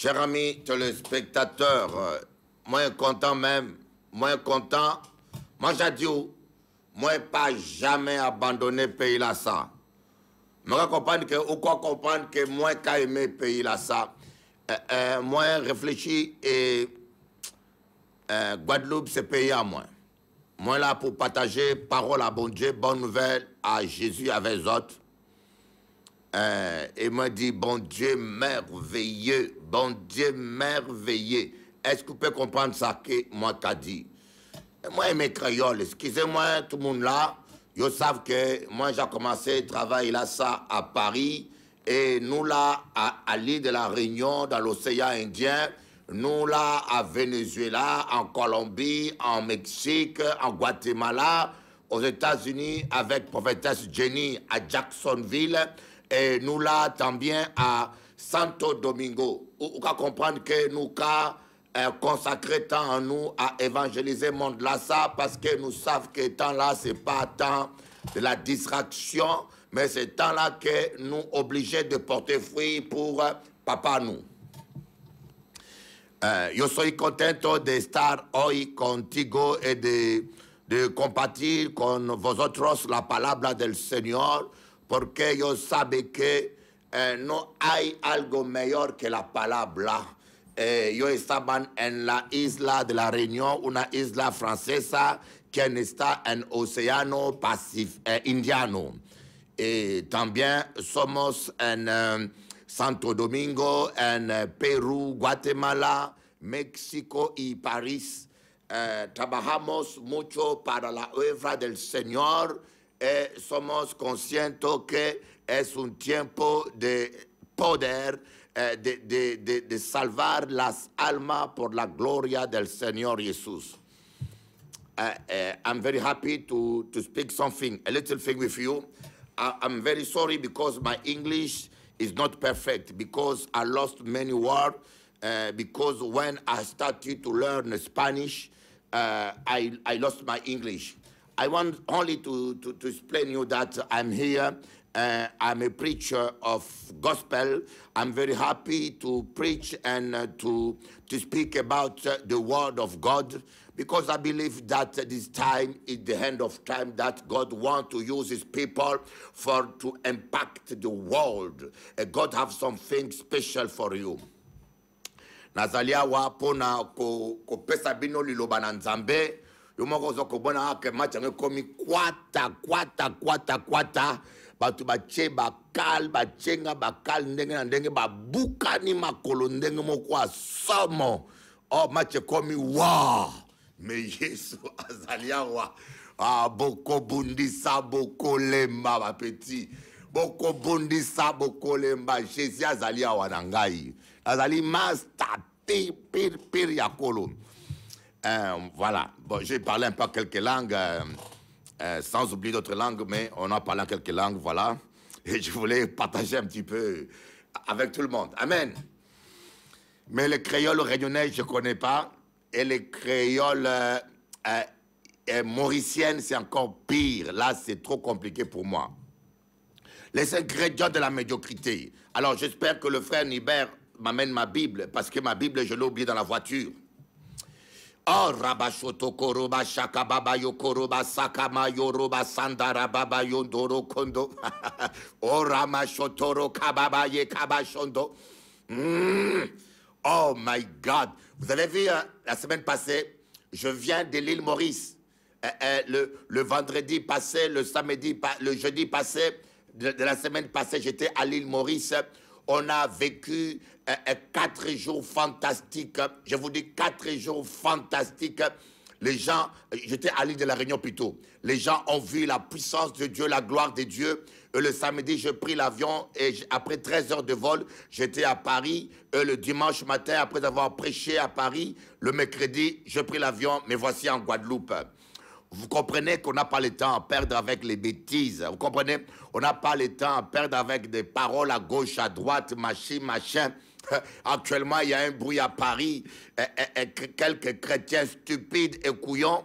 Cher ami téléspectateur, moi content même, moi content, moi j'ai dit, moi pas jamais abandonné le pays là ça. Moi comprendre que, ou quoi comprendre que moi qu'à aimer le pays là ça. Moi réfléchis et Guadeloupe c'est pays à moi. Moi là pour partager parole à bon Dieu, bonne nouvelle à Jésus avec les autres. Et moi dit bon Dieu merveilleux, bon Dieu merveilleux. Est-ce que vous pouvez comprendre ça que moi qu'a dit? Moi mes créoles, excusez-moi tout le monde là, ils savent que moi j'ai commencé à travailler là ça à Paris et nous là à l'île de la Réunion dans l'océan Indien, nous là à Venezuela, en Colombie, en Mexique, en Guatemala, aux États-Unis avec prophétesse Jenny à Jacksonville. Et nous là, tambien à Santo Domingo. Vous pouvez comprendre que nous avons consacré temps à nous à évangéliser le monde là, ça, parce que nous savons que temps là, ce n'est pas temps de la distraction, mais c'est temps là que nous obligés de porter fruit pour papa nous. Yo soy contento de estar hoy contigo y de compartir con vosotros la palabra del Señor. Porque ellos saben que no hay algo mejor que la palabra. Ellos estaban en la isla de la Réunion, una isla francesa que está en Océano Indiano. Y también somos en Santo Domingo, en Perú, Guatemala, México y París. Trabajamos mucho para la obra del Señor. Somos conscientes que es un tiempo de poder, de salvar las almas por la gloria del Señor Jesús. I'm very happy to speak something, a little thing with you. I'm very sorry because my English is not perfect, because I lost many words, because when I started to learn Spanish, I lost my English. I want only to explain you that I'm here. I'm a preacher of gospel. I'm very happy to preach and to speak about the word of God, because I believe that this time is the end of time, that God wants to use his people to impact the world. God have something special for you. Nazalia wa pona ko pesa bino liloba na Nzambe. Yomoko kobona ke match komi kwata batu bache bakal bachenga bakal ndenge na ndenge babuka ni makolo ndenge moko asomo. Oh match komi wa me Yesu azalia wa boko bundisa boko lemba ba petit boko bundisa boko lemba Jésus azalia wa nangai azali master pir yakolo. Voilà, bon, j'ai parlé un peu quelques langues, sans oublier d'autres langues, mais on a parlé en quelques langues, voilà. Et je voulais partager un petit peu avec tout le monde. Amen. Mais les créoles réunionnais, je ne connais pas. Et les créoles mauriciennes, c'est encore pire. Là, c'est trop compliqué pour moi. Les ingrédients de la médiocrité. Alors, j'espère que le frère Nibert m'amène ma Bible, parce que ma Bible, je l'ai oubliée dans la voiture. Oh, Rabashoto Koroba Shakababa Yokoroba Sakama Yoroba Sandara Baba Yondoro Kondo. Oh, Ramashotoro Kababa Yekabashondo. Oh my God. Vous avez vu, la semaine passée, je viens de l'île Maurice. Le vendredi passé, le jeudi passé, de la semaine passée, j'étais à l'île Maurice. On a vécu 4 jours fantastiques. Je vous dis 4 jours fantastiques. Les gens, j'étais à l'île de la Réunion plutôt. Les gens ont vu la puissance de Dieu, la gloire de Dieu. Et le samedi, j'ai pris l'avion et après 13 heures de vol, j'étais à Paris. Et le dimanche matin, après avoir prêché à Paris, le mercredi, j'ai pris l'avion, mais voici en Guadeloupe. Vous comprenez qu'on n'a pas le temps à perdre avec les bêtises. Vous comprenez? On n'a pas le temps à perdre avec des paroles à gauche, à droite, machin. Actuellement, il y a un bruit à Paris. Quelques chrétiens stupides et couillons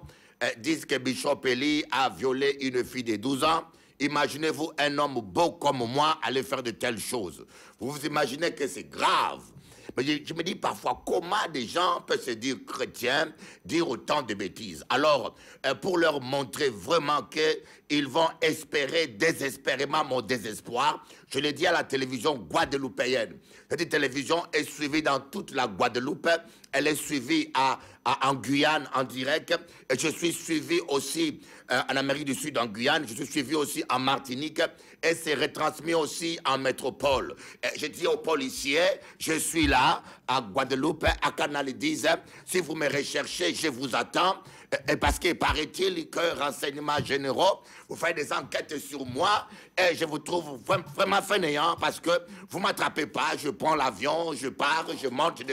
disent que Bishop Eli a violé une fille de 12 ans. Imaginez-vous un homme beau comme moi aller faire de telles choses. Vous vous imaginez que c'est grave. Mais je me dis parfois, comment des gens peuvent se dire chrétiens, dire autant de bêtises? Alors, pour leur montrer vraiment qu'ils vont espérer désespérément mon désespoir, je l'ai dit à la télévision guadeloupéenne. Cette télévision est suivie dans toute la Guadeloupe. Elle est suivie en Guyane en direct. Et je suis suivi aussi en Amérique du Sud, en Guyane. Je suis suivi aussi en Martinique. Et c'est retransmis aussi en métropole. Et je dis aux policiers, je suis là, à Guadeloupe, à Canal 10. Si vous me recherchez, je vous attends. Et parce qu'il paraît-il que renseignements généraux, vous faites des enquêtes sur moi et je vous trouve vraiment fainéant parce que vous ne m'attrapez pas, je prends l'avion, je pars, je monte.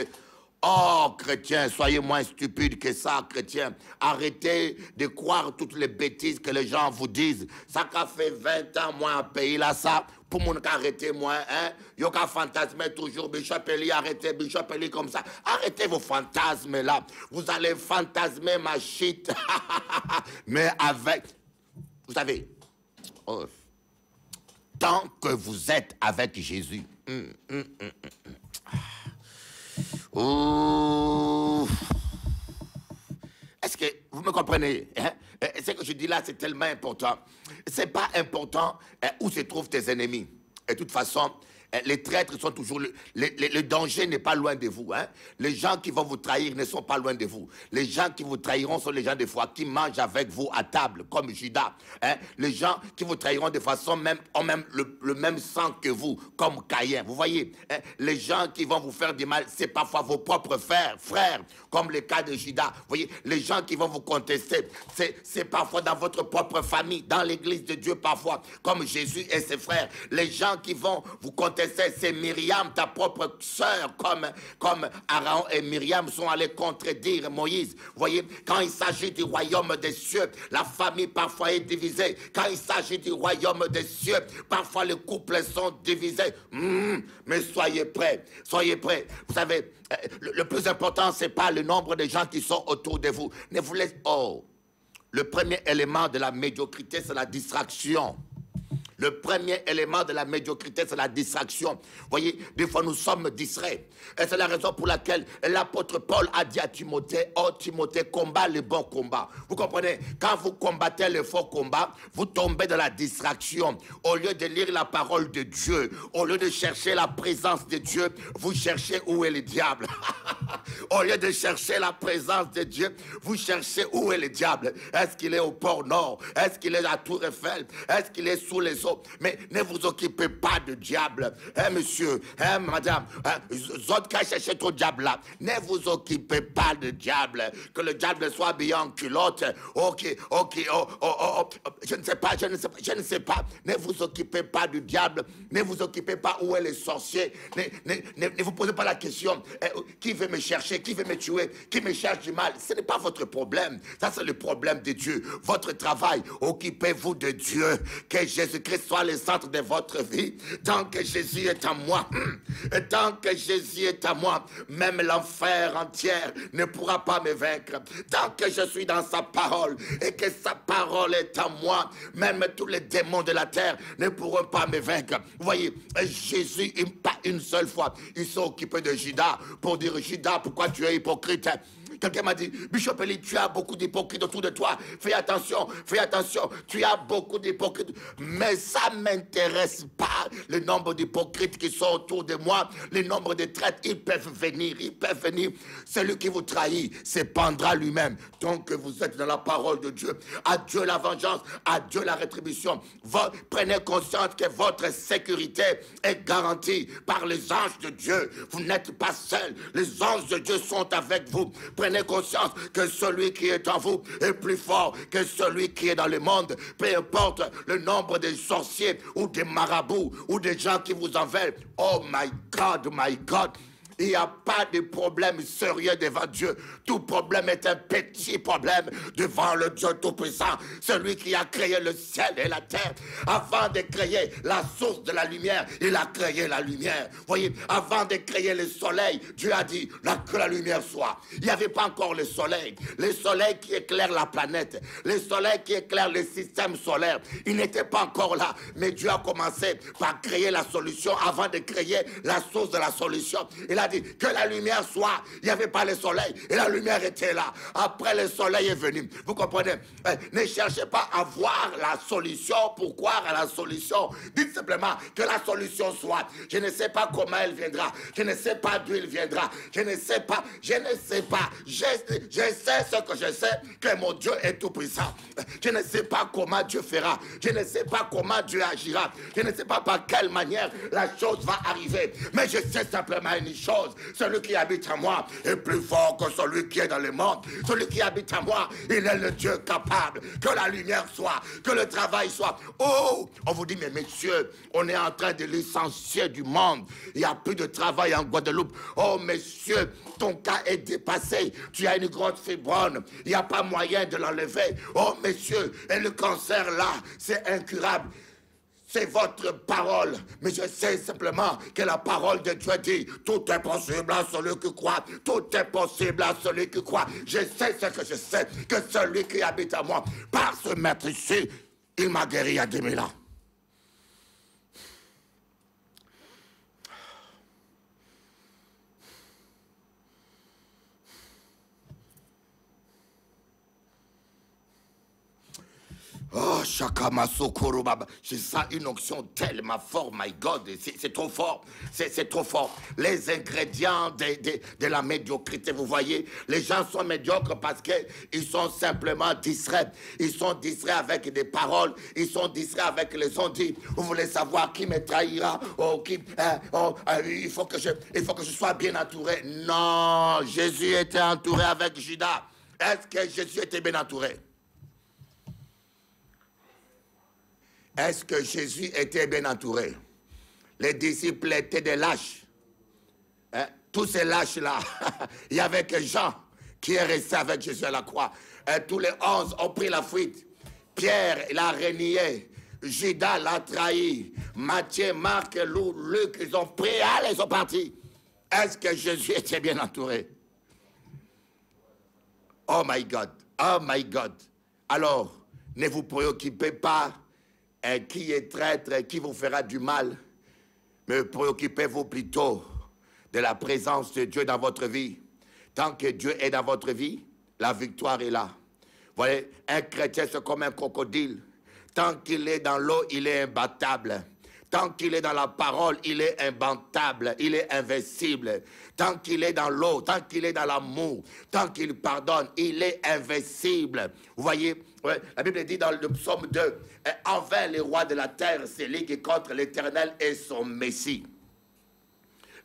Oh, chrétiens, soyez moins stupides que ça, chrétiens. Arrêtez de croire toutes les bêtises que les gens vous disent. Ça qu'a fait 20 ans, moi, à pays là, ça, pour mon arrêter, moi, hein. Yo qu'a fantasmer toujours, Bishop Eli, arrêtez, Bishop Eli comme ça. Arrêtez vos fantasmes là. Vous allez fantasmer ma shit. Mais avec, vous savez, oh, tant que vous êtes avec Jésus, oh. Est-ce que vous me comprenez, hein? Ce que je dis là, c'est tellement important. C'est pas important où se trouvent tes ennemis. Et de toute façon, les traîtres sont toujours... Le danger n'est pas loin de vous. Hein? Les gens qui vont vous trahir ne sont pas loin de vous. Les gens qui vous trahiront sont les gens des fois qui mangent avec vous à table, comme Judas. Hein? Les gens qui vous trahiront de façon même, ont même le même sang que vous, comme Caïn. Vous voyez, hein? Les gens qui vont vous faire du mal, c'est parfois vos propres frères, comme le cas de Judas. Vous voyez, les gens qui vont vous contester, c'est parfois dans votre propre famille, dans l'église de Dieu parfois, comme Jésus et ses frères. Les gens qui vont vous contester, c'est Myriam, ta propre sœur, comme Aaron et Myriam sont allés contredire Moïse. Vous voyez, quand il s'agit du royaume des cieux, la famille parfois est divisée. Quand il s'agit du royaume des cieux, parfois les couples sont divisés. Mais soyez prêts, soyez prêts. Vous savez, le plus important, c'est pas le nombre de gens qui sont autour de vous. Ne vous laissez... Oh, le premier élément de la médiocrité, c'est la distraction. Le premier élément de la médiocrité, c'est la distraction. Vous voyez, des fois nous sommes distraits. Et c'est la raison pour laquelle l'apôtre Paul a dit à Timothée, oh Timothée, combat le bon combat. Vous comprenez? Quand vous combattez le faux combat, vous tombez dans la distraction. Au lieu de lire la parole de Dieu, au lieu de chercher la présence de Dieu, vous cherchez où est le diable. Au lieu de chercher la présence de Dieu, vous cherchez où est le diable. Est-ce qu'il est au port Nord? Est-ce qu'il est à Tour Eiffel? Est-ce qu'il est sous les eaux? Mais ne vous occupez pas de diable. Hein, monsieur, hein, madame, hein, autres qui cherchez trop diable là. Ne vous occupez pas de diable. Que le diable soit habillé en culotte. Ok, je ne sais pas, je ne sais pas. Ne vous occupez pas du diable. Ne vous occupez pas où est le sorcier. Ne vous posez pas la question, qui veut me chercher, qui veut me tuer, qui me cherche du mal. Ce n'est pas votre problème. Ça, c'est le problème de Dieu. Votre travail, occupez-vous de Dieu. Que Jésus-Christ soit le centre de votre vie. Tant que Jésus est en moi, tant que Jésus est en moi, même l'enfer entière ne pourra pas me vaincre. Tant que je suis dans sa parole et que sa parole est en moi, même tous les démons de la terre ne pourront pas me vaincre. Vous voyez, Jésus, pas une seule fois, il s'est occupé de Judas pour dire, Judas, pourquoi tu es hypocrite? Quelqu'un m'a dit, Bishop Eli, tu as beaucoup d'hypocrites autour de toi. Fais attention, tu as beaucoup d'hypocrites. Mais ça ne m'intéresse pas, le nombre d'hypocrites qui sont autour de moi. Le nombre de traîtres, ils peuvent venir. Celui qui vous trahit se pendra lui-même. Donc vous êtes dans la parole de Dieu. À Dieu la vengeance, à Dieu la rétribution. Prenez conscience que votre sécurité est garantie par les anges de Dieu. Vous n'êtes pas seul. Les anges de Dieu sont avec vous. Prenez conscience que celui qui est en vous est plus fort que celui qui est dans le monde. Peu importe le nombre de sorciers ou des marabouts ou des gens qui vous en veulent. Oh my God, my God. Il n'y a pas de problème sérieux devant Dieu. Tout problème est un petit problème devant le Dieu Tout-Puissant. Celui qui a créé le ciel et la terre. Avant de créer la source de la lumière, il a créé la lumière. Voyez, avant de créer le soleil, Dieu a dit que la lumière soit. Il n'y avait pas encore le soleil. Le soleil qui éclaire la planète. Le soleil qui éclaire le système solaire. Il n'était pas encore là. Mais Dieu a commencé par créer la solution avant de créer la source de la solution. Il a a dit que la lumière soit. Il n'y avait pas le soleil et la lumière était là. Après, le soleil est venu. Vous comprenez? Ne cherchez pas à voir la solution pour croire à la solution. Dites simplement que la solution soit. Je ne sais pas comment elle viendra. Je ne sais pas d'où elle viendra. Je ne sais pas. Je ne sais pas. Je sais ce que je sais, que mon Dieu est tout puissant. Je ne sais pas comment Dieu fera. Je ne sais pas comment Dieu agira. Je ne sais pas par quelle manière la chose va arriver. Mais je sais simplement une chose. Celui qui habite en moi est plus fort que celui qui est dans le monde. Celui qui habite en moi, il est le Dieu capable. Que la lumière soit, que le travail soit. Oh, on vous dit, mais messieurs, on est en train de licencier du monde. Il n'y a plus de travail en Guadeloupe. Oh, messieurs, ton cas est dépassé. Tu as une grosse fibrone. Il n'y a pas moyen de l'enlever. Oh, messieurs, et le cancer là, c'est incurable. C'est votre parole. Mais je sais simplement que la parole de Dieu dit, tout est possible à celui qui croit. Tout est possible à celui qui croit. Je sais ce que je sais, que celui qui habite à moi, par ce maître ici, il m'a guéri il y a 2000 ans. Oh, Shakamasokoro Baba. J'ai ça, une onction tellement forte, my God. C'est trop fort. C'est trop fort. Les ingrédients de la médiocrité, vous voyez, les gens sont médiocres parce qu'ils sont simplement distraits. Ils sont distraits avec des paroles. Ils sont distraits avec les ondits. Vous voulez savoir qui me trahira? Il faut que je sois bien entouré. Non, Jésus était entouré avec Judas. Est-ce que Jésus était bien entouré? Est-ce que Jésus était bien entouré? Les disciples étaient des lâches. Hein? Tous ces lâches-là, il y avait que Jean qui est resté avec Jésus à la croix. Tous les 11 ont pris la fuite. Pierre l'a renié. Judas l'a trahi. Matthieu, Marc, Luc, ils ont pris, allez, ils sont partis. Est-ce que Jésus était bien entouré? Oh my God, oh my God. Alors, ne vous préoccupez pas qui est traître, qui vous fera du mal, mais préoccupez-vous plutôt de la présence de Dieu dans votre vie. Tant que Dieu est dans votre vie, la victoire est là. Vous voyez, un chrétien, c'est comme un crocodile. Tant qu'il est dans l'eau, il est imbattable. Tant qu'il est dans la parole, il est imbattable, il est invincible. Tant qu'il est dans l'eau, tant qu'il est dans l'amour, tant qu'il pardonne, il est invincible. Vous voyez, ouais, la Bible dit dans le psaume 2, « Envers les rois de la terre se liguent contre l'Éternel et son Messie. »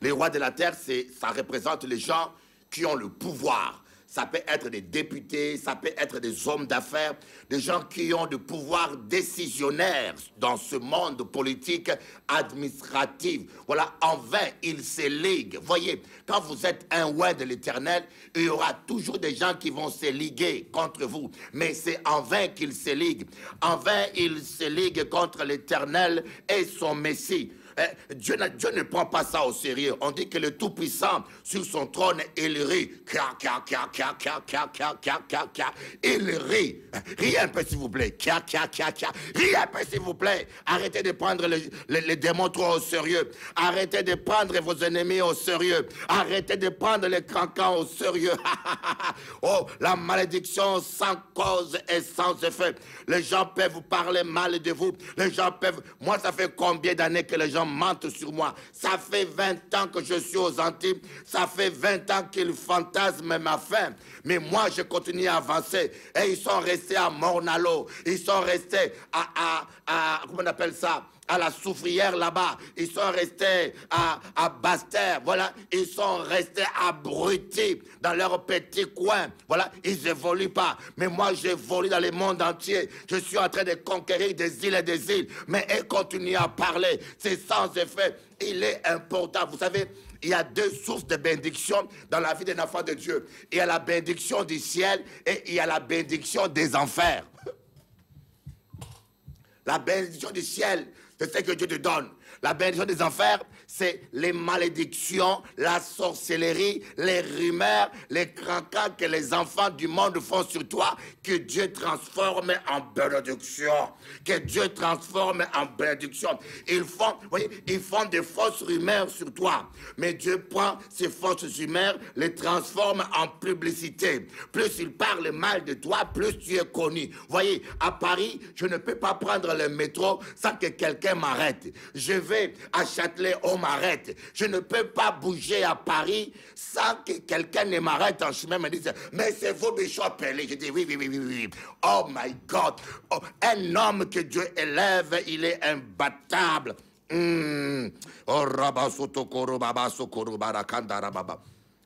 Les rois de la terre, ça représente les gens qui ont le pouvoir. Ça peut être des députés, ça peut être des hommes d'affaires, des gens qui ont du pouvoir décisionnaire dans ce monde politique administratif. Voilà, en vain, ils se liguent. Voyez, quand vous êtes un oint de l'Éternel, il y aura toujours des gens qui vont se liguer contre vous. Mais c'est en vain qu'ils se liguent. En vain, ils se liguent contre l'Éternel et son Messie. Dieu ne prend pas ça au sérieux. On dit que le Tout-Puissant, sur son trône, il rit. Il rit. Riez un peu, s'il vous plaît. Riez un peu, s'il vous plaît. Arrêtez de prendre les démons trop au sérieux. Arrêtez de prendre vos ennemis au sérieux. Arrêtez de prendre les cancans au sérieux. Oh, la malédiction sans cause et sans effet. Les gens peuvent vous parler mal de vous. Les gens peuvent... Moi, ça fait combien d'années que les gens mentent sur moi? Ça fait 20 ans que je suis aux Antilles. Ça fait 20 ans qu'ils fantasment ma fin. Mais moi, je continue à avancer. Et ils sont restés à Mornalo. Ils sont restés comment on appelle ça? À la Soufrière là-bas. Ils sont restés à Basse-Terre. Voilà. Ils sont restés abrutis dans leur petit coin. Voilà. Ils n'évoluent pas. Mais moi, j'évolue dans le monde entier. Je suis en train de conquérir des îles et des îles. Mais ils continuent à parler. C'est sans effet. Il est important. Vous savez, il y a deux sources de bénédiction dans la vie d'un enfant de Dieu. Il y a la bénédiction du ciel et il y a la bénédiction des enfers. La bénédiction du ciel, c'est ce que Dieu te donne. La bénédiction des enfers, c'est les malédictions, la sorcellerie, les rumeurs, les craquants que les enfants du monde font sur toi, que Dieu transforme en bénédiction. Que Dieu transforme en bénédiction. Ils font, vous voyez, ils font des fausses rumeurs sur toi. Mais Dieu prend ces fausses rumeurs, les transforme en publicité. Plus ils parlent mal de toi, plus tu es connu. Vous voyez, à Paris, je ne peux pas prendre le métro sans que quelqu'un m'arrête. Je vais à Châtelet, on m'arrête. Je ne peux pas bouger à Paris sans que quelqu'un ne m'arrête en chemin et me dise, mais c'est vous, Bishop Pelé. Je dis, oui, oui, oui, oui, oui. Oh my God. Oh, un homme que Dieu élève, il est imbattable. Oh,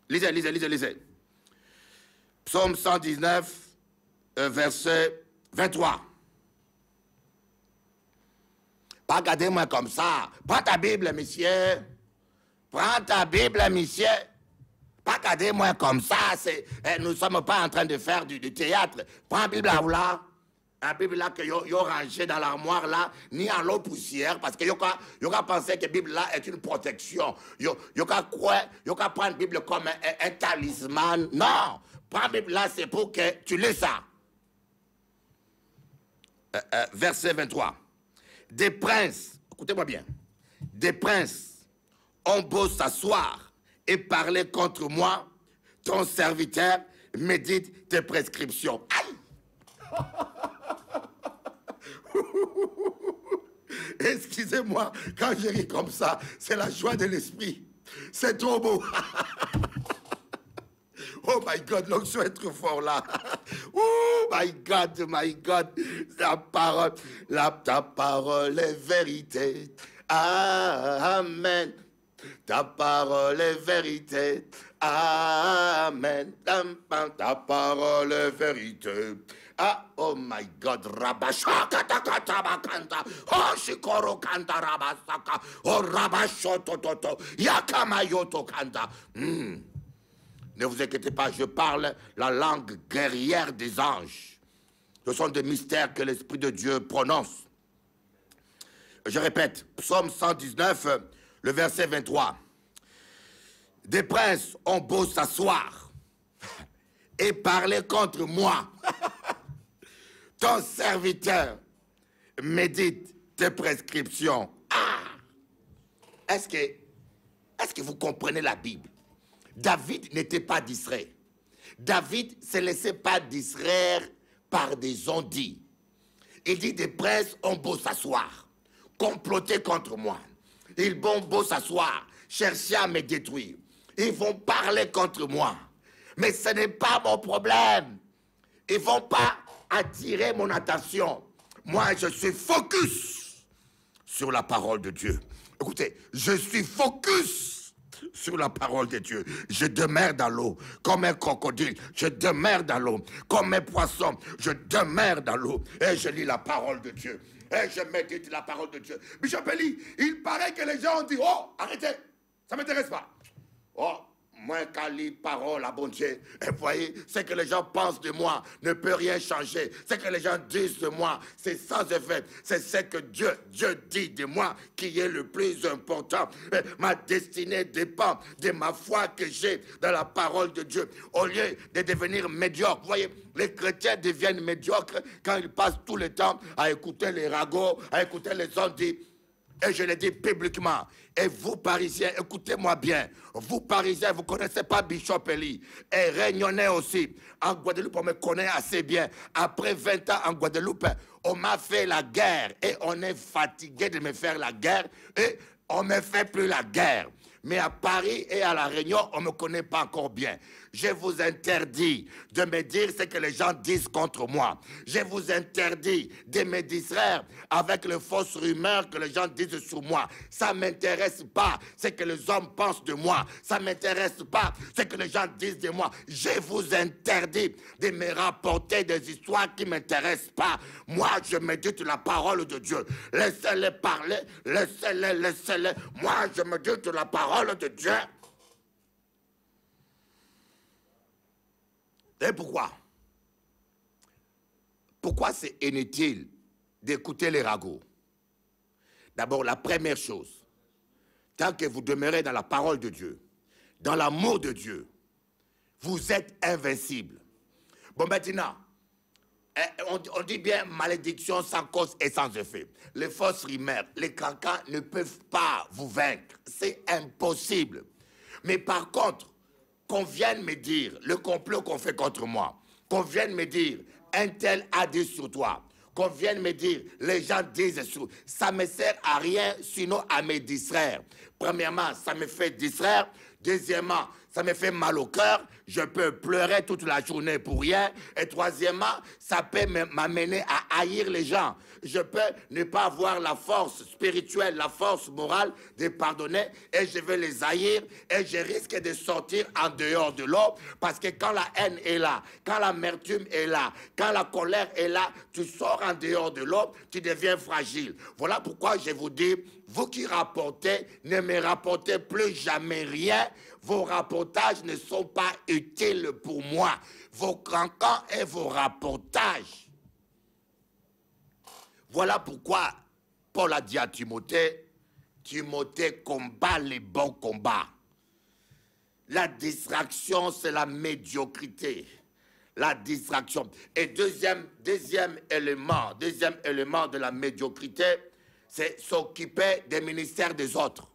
lisez, lisez, lisez, lisez. Psaume 119, verset 23. Pas regardez-moi comme ça. Prends ta Bible, monsieur. Prends ta Bible, monsieur. Pas regardez-moi comme ça. Nous ne sommes pas en train de faire du théâtre. Prends la Bible là. La Bible là que vous rangée dans l'armoire là, ni en l'eau poussière, parce que vous pensé que la Bible là est une protection. Vous prendre la Bible comme un talisman. Non. Prends la Bible là, c'est pour que tu lis ça. Verset 23. Des princes, écoutez-moi bien, des princes ont beau s'asseoir et parler contre moi, ton serviteur médite tes prescriptions. Aïe! Excusez-moi, quand je ris comme ça, c'est la joie de l'esprit. C'est trop beau. Oh my God, l'onction est trop fort là. Oh my God, ta parole est vérité. Amen. Ta parole est vérité. Amen. Ta parole est vérité. Ah, oh my God, Rabashakatakatamakanta, oh Shikoro Kanta Rabasaka, oh Rabashotototo, Yakamayoto Kanta. Ne vous inquiétez pas, je parle la langue guerrière des anges. Ce sont des mystères que l'Esprit de Dieu prononce. Je répète, Psaume 119, le verset 23. Des princes ont beau s'asseoir et parler contre moi. Ton serviteur médite tes prescriptions. Ah! Est-ce que vous comprenez la Bible? David n'était pas distrait. David ne se laissait pas distraire par des on-dit. Il dit, des princes ont beau s'asseoir, comploter contre moi. Ils vont beau s'asseoir, chercher à me détruire. Ils vont parler contre moi. Mais ce n'est pas mon problème. Ils ne vont pas attirer mon attention. Moi, je suis focus sur la parole de Dieu. Écoutez, je suis focus sur la parole de Dieu. Je demeure dans l'eau comme un crocodile. Je demeure dans l'eau comme un poisson. Je demeure dans l'eau et je lis la parole de Dieu. Et je médite la parole de Dieu. Bishop Eli, il paraît que les gens ont dit, oh, arrêtez, ça ne m'intéresse pas. Oh, moi, quand je lis parole à bon Dieu, et vous voyez, ce que les gens pensent de moi ne peut rien changer. Ce que les gens disent de moi, c'est sans effet. C'est ce que Dieu dit de moi qui est le plus important. Ma destinée dépend de ma foi que j'ai dans la parole de Dieu. Au lieu de devenir médiocre, vous voyez, les chrétiens deviennent médiocres quand ils passent tout le temps à écouter les ragots, à écouter les ondits. Et je le dis publiquement. Et vous, Parisiens, écoutez-moi bien. Vous, Parisiens, vous ne connaissez pas Bishop Eli. Et Réunionnais aussi. En Guadeloupe, on me connaît assez bien. Après 20 ans en Guadeloupe, on m'a fait la guerre. Et on est fatigué de me faire la guerre. Et on ne me fait plus la guerre. Mais à Paris et à La Réunion, on ne me connaît pas encore bien. Je vous interdis de me dire ce que les gens disent contre moi. Je vous interdis de me distraire avec les fausses rumeurs que les gens disent sur moi. Ça ne m'intéresse pas ce que les hommes pensent de moi. Ça ne m'intéresse pas ce que les gens disent de moi. Je vous interdis de me rapporter des histoires qui ne m'intéressent pas. Moi, je médite la parole de Dieu. Laissez-les parler, laissez-les, laissez-les. Moi, je médite la parole de Dieu. Et pourquoi? Pourquoi c'est inutile d'écouter les ragots? D'abord, la première chose, tant que vous demeurez dans la parole de Dieu, dans l'amour de Dieu, vous êtes invincible. Bon, maintenant, on dit bien malédiction sans cause et sans effet. Les fausses rumeurs, les cancans ne peuvent pas vous vaincre. C'est impossible. Mais par contre, qu'on vienne me dire le complot qu'on fait contre moi, qu'on vienne me dire un tel a dit sur toi, qu'on vienne me dire les gens disent sur... Ça ne me sert à rien sinon à me distraire. Premièrement, ça me fait distraire. Deuxièmement, ça me fait mal au cœur. Je peux pleurer toute la journée pour rien. Et troisièmement, ça peut m'amener à haïr les gens. Je peux ne pas avoir la force spirituelle, la force morale de pardonner et je vais les haïr et je risque de sortir en dehors de l'eau parce que quand la haine est là, quand l'amertume est là, quand la colère est là, tu sors en dehors de l'eau, tu deviens fragile. Voilà pourquoi je vous dis, vous qui rapportez, ne me rapportez plus jamais rien. Vos rapportages ne sont pas utiles pour moi. Vos cancans et vos rapportages. Voilà pourquoi Paul a dit à Timothée, Timothée combat les bons combats. La distraction, c'est la médiocrité. La distraction. Et deuxième élément de la médiocrité, c'est s'occuper des ministères des autres.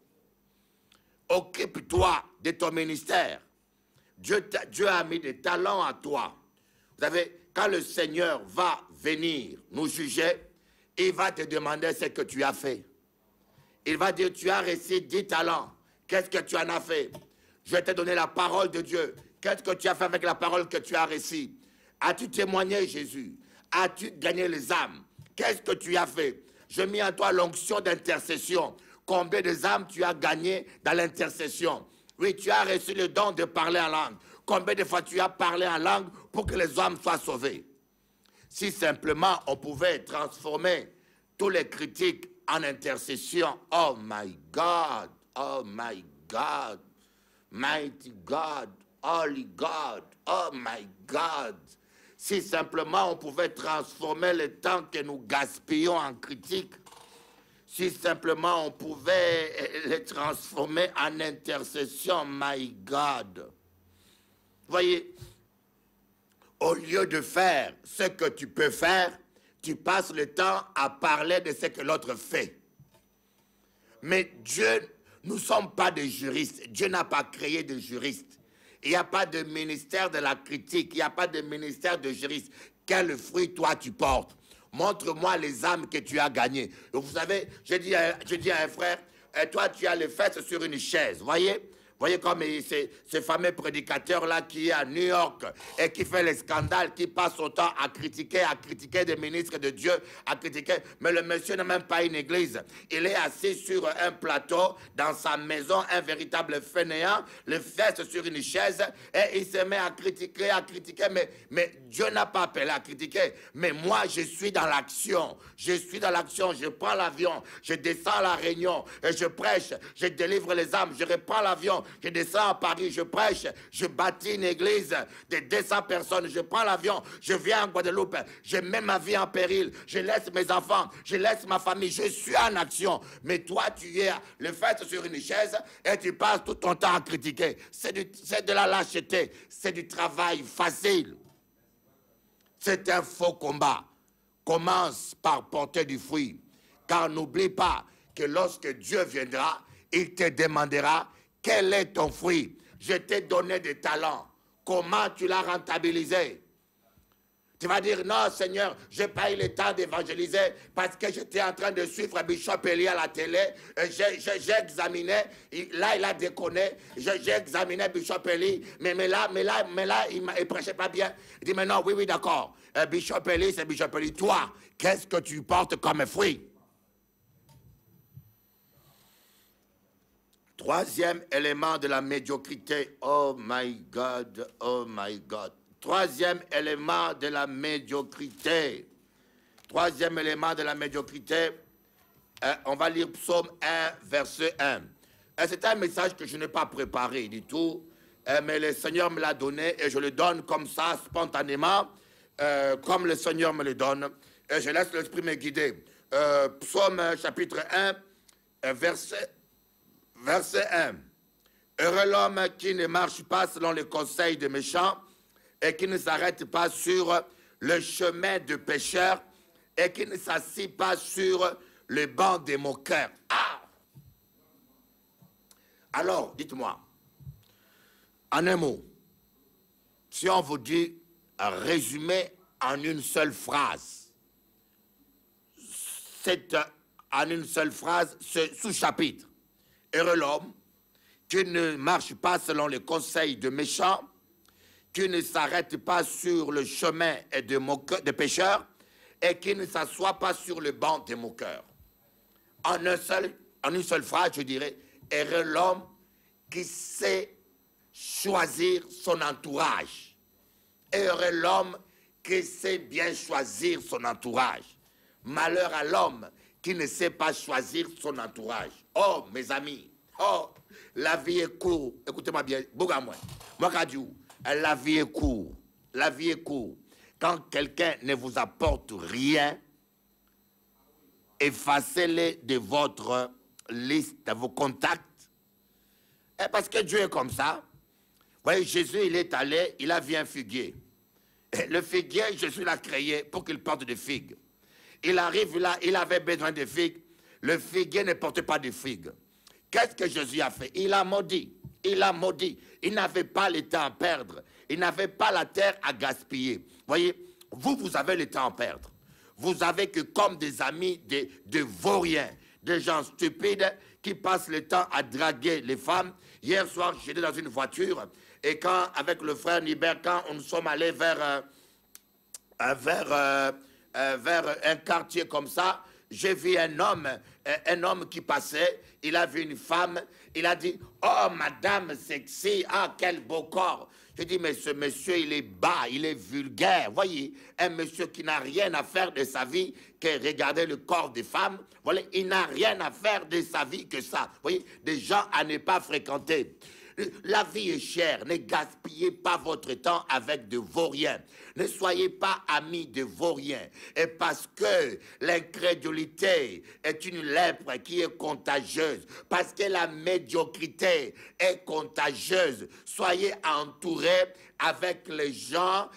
Occupe-toi de ton ministère. Dieu a mis des talents à toi. Vous savez, quand le Seigneur va venir nous juger, il va te demander ce que tu as fait. Il va dire, tu as reçu 10 talents. Qu'est-ce que tu en as fait? Je vais te donner la parole de Dieu. Qu'est-ce que tu as fait avec la parole que tu as reçue? As-tu témoigné, Jésus? As-tu gagné les âmes? Qu'est-ce que tu as fait? Je mets en toi l'onction d'intercession. Combien de âmes tu as gagné dans l'intercession? Oui, tu as reçu le don de parler en langue. Combien de fois tu as parlé en langue pour que les âmes soient sauvées? Si simplement on pouvait transformer tous les critiques en intercession, oh my God, oh my God, mighty God, holy God, oh my God. Si simplement on pouvait transformer le temps que nous gaspillons en critiques, si simplement on pouvait les transformer en intercession, my God. Voyez, au lieu de faire ce que tu peux faire, tu passes le temps à parler de ce que l'autre fait. Mais Dieu, nous ne sommes pas des juristes. Dieu n'a pas créé de juristes. Il n'y a pas de ministère de la critique. Il n'y a pas de ministère de juriste. Quel fruit toi tu portes? Montre-moi les âmes que tu as gagnées. Vous savez, je dis à un frère, toi tu as les fesses sur une chaise, voyez? Voyez comme ce fameux prédicateur-là qui est à New York et qui fait les scandales, qui passe son temps à critiquer des ministres de Dieu, à critiquer. Mais le monsieur n'a même pas une église. Il est assis sur un plateau dans sa maison, un véritable fainéant, les fesses sur une chaise et il se met à critiquer, mais Dieu n'a pas appelé à critiquer. Mais moi, je suis dans l'action. Je suis dans l'action. Je prends l'avion, je descends à La Réunion et je prêche, je délivre les âmes, je reprends l'avion. Je descends à Paris, je prêche, je bâtis une église de 200 personnes, je prends l'avion, je viens en Guadeloupe, je mets ma vie en péril, je laisse mes enfants, je laisse ma famille, je suis en action. Mais toi, tu es le fait sur une chaise et tu passes tout ton temps à critiquer. C'est de la lâcheté, c'est du travail facile. C'est un faux combat. Commence par porter du fruit. Car n'oublie pas que lorsque Dieu viendra, il te demandera quel est ton fruit. Je t'ai donné des talents. Comment tu l'as rentabilisé? Tu vas dire, non Seigneur, je n'ai pas eu le temps d'évangéliser parce que j'étais en train de suivre Bishop Eli à la télé. J'ai examiné, là il a déconné, j'ai examiné Bishop Eli, mais là, il ne prêchait pas bien. Il dit, mais non, oui, d'accord. Bishop Eli, c'est Bishop Eli. Toi, qu'est-ce que tu portes comme fruit? Troisième élément de la médiocrité. Oh my God, oh my God. Troisième élément de la médiocrité. Troisième élément de la médiocrité. On va lire Psaume 1, verset 1. C'est un message que je n'ai pas préparé du tout, mais le Seigneur me l'a donné et je le donne comme ça, spontanément, comme le Seigneur me le donne. Et je laisse l'Esprit me guider. Psaume chapitre 1, verset Verset 1. Heureux l'homme qui ne marche pas selon les conseils des méchants et qui ne s'arrête pas sur le chemin de pécheurs et qui ne s'assied pas sur le banc des moqueurs. Ah! Alors, dites-moi, en un mot, si on vous dit résumer en une seule phrase, c'est en une seule phrase ce sous-chapitre. Heureux l'homme qui ne marche pas selon les conseils de méchants, qui ne s'arrête pas sur le chemin de pécheurs et qui ne s'assoit pas sur le banc des moqueurs. En une seule phrase, je dirais, heureux l'homme qui sait choisir son entourage. Heureux l'homme qui sait bien choisir son entourage. Malheur à l'homme qui ne sait pas choisir son entourage. Oh, mes amis, oh, la vie est courte. Écoutez-moi bien, Bougamoué. Moi, Kadiou, la vie est courte. La vie est courte. Quand quelqu'un ne vous apporte rien, effacez-les de votre liste, de vos contacts. Et parce que Dieu est comme ça. Vous voyez, Jésus, il est allé, il a vu un figuier. Et le figuier, Jésus l'a créé pour qu'il porte des figues. Il arrive là, il avait besoin de figues. Le figuier ne portait pas de figues. Qu'est-ce que Jésus a fait? Il a maudit. Il a maudit. Il n'avait pas le temps à perdre. Il n'avait pas la terre à gaspiller. Voyez, vous avez le temps à perdre. Vous avez que comme des amis de vauriens, des gens stupides qui passent le temps à draguer les femmes. Hier soir, j'étais dans une voiture et quand, avec le frère Nibert, quand nous sommes allés vers un quartier comme ça, j'ai vu un homme qui passait, il a vu une femme, il a dit « Oh, madame sexy, ah, quel beau corps !» Je dis « Mais ce monsieur, il est bas, il est vulgaire. » Voyez, un monsieur qui n'a rien à faire de sa vie que regarder le corps des femmes. Voilà, il n'a rien à faire de sa vie que ça. Voyez, des gens à ne pas fréquenter. La vie est chère, ne gaspillez pas votre temps avec de vauriens. Ne soyez pas amis de vauriens. Et parce que l'incrédulité est une lèpre qui est contagieuse, parce que la médiocrité est contagieuse, soyez entourés avec les gens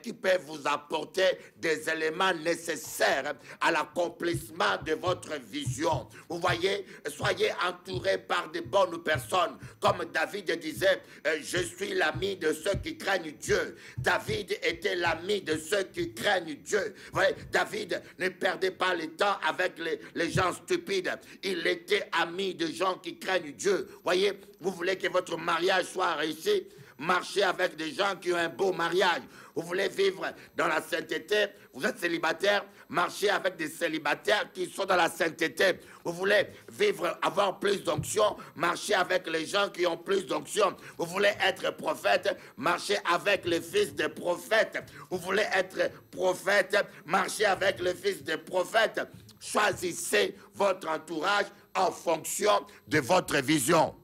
qui peuvent vous apporter des éléments nécessaires à l'accomplissement de votre vision. Vous voyez, soyez entourés par de bonnes personnes. Comme David disait, je suis l'ami de ceux qui craignent Dieu. David était l'ami de ceux qui craignent Dieu. Vous voyez, David ne perdait pas le temps avec les gens stupides. Il était ami de gens qui craignent Dieu. Vous voyez, vous voulez que votre mariage soit réussi? Marchez avec des gens qui ont un beau mariage. Vous voulez vivre dans la sainteté, vous êtes célibataire, marchez avec des célibataires qui sont dans la sainteté. Vous voulez vivre, avoir plus d'onction, marchez avec les gens qui ont plus d'onction. Vous voulez être prophète, marchez avec les fils des prophètes. Vous voulez être prophète, marchez avec les fils des prophètes. Choisissez votre entourage en fonction de votre vision.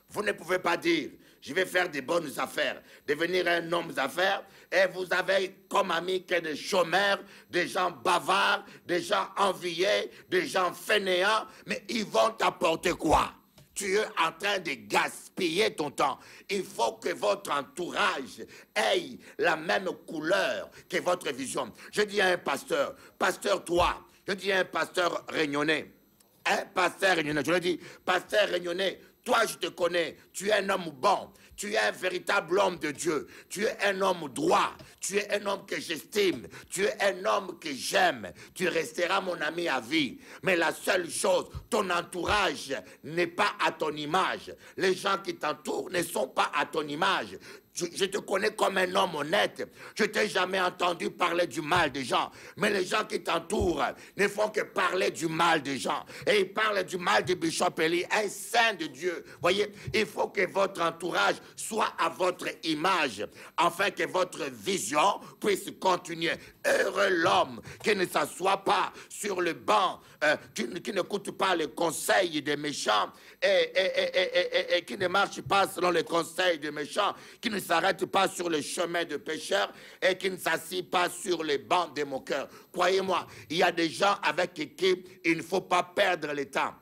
Vous ne pouvez pas dire, je vais faire des bonnes affaires, devenir un homme d'affaires, et vous avez comme amis que des chômeurs, des gens bavards, des gens enviés, des gens fainéants, mais ils vont t'apporter quoi? Tu es en train de gaspiller ton temps. Il faut que votre entourage ait la même couleur que votre vision. Je dis à un pasteur, pasteur toi, je dis à un pasteur réunionnais, je le dis, pasteur réunionnais, toi, je te connais, tu es un homme bon, tu es un véritable homme de Dieu, tu es un homme droit, tu es un homme que j'estime, tu es un homme que j'aime, tu resteras mon ami à vie. Mais la seule chose, ton entourage n'est pas à ton image. Les gens qui t'entourent ne sont pas à ton image. Je te connais comme un homme honnête. Je t'ai jamais entendu parler du mal des gens. Mais les gens qui t'entourent ne font que parler du mal des gens. Et ils parlent du mal de Bishop Eli, un saint de Dieu. Voyez, il faut que votre entourage soit à votre image, afin que votre vision puisse continuer. Heureux l'homme qui ne s'assoit pas sur le banc, qui n'écoute pas les conseils des méchants et qui ne marche pas selon les conseils des méchants, qui ne s'arrête pas sur le chemin de pécheurs et qui ne s'assit pas sur les bancs des moqueurs. Croyez-moi, il y a des gens avec qui il ne faut pas perdre le temps.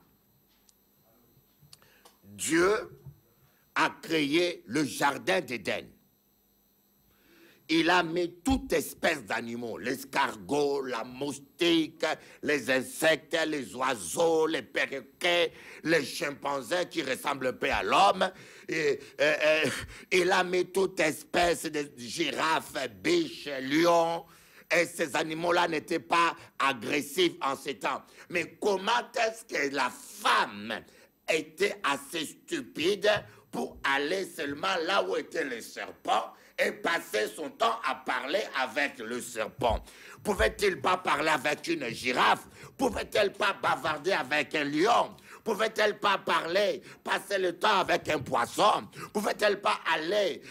Dieu a créé le jardin d'Éden. Il a mis toute espèce d'animaux, l'escargot, la moustique, les insectes, les oiseaux, les perroquets, les chimpanzés qui ressemblent un peu à l'homme. Il a mis toute espèce de girafes, biches, lions. Et ces animaux-là n'étaient pas agressifs en ces temps. Mais comment est-ce que la femme était assez stupide pour aller seulement là où étaient les serpents et passer son temps à parler avec le serpent? Pouvait-il pas parler avec une girafe? Pouvait-elle pas bavarder avec un lion? Pouvait-elle pas parler, passer le temps avec un poisson? Pouvait-elle pas aller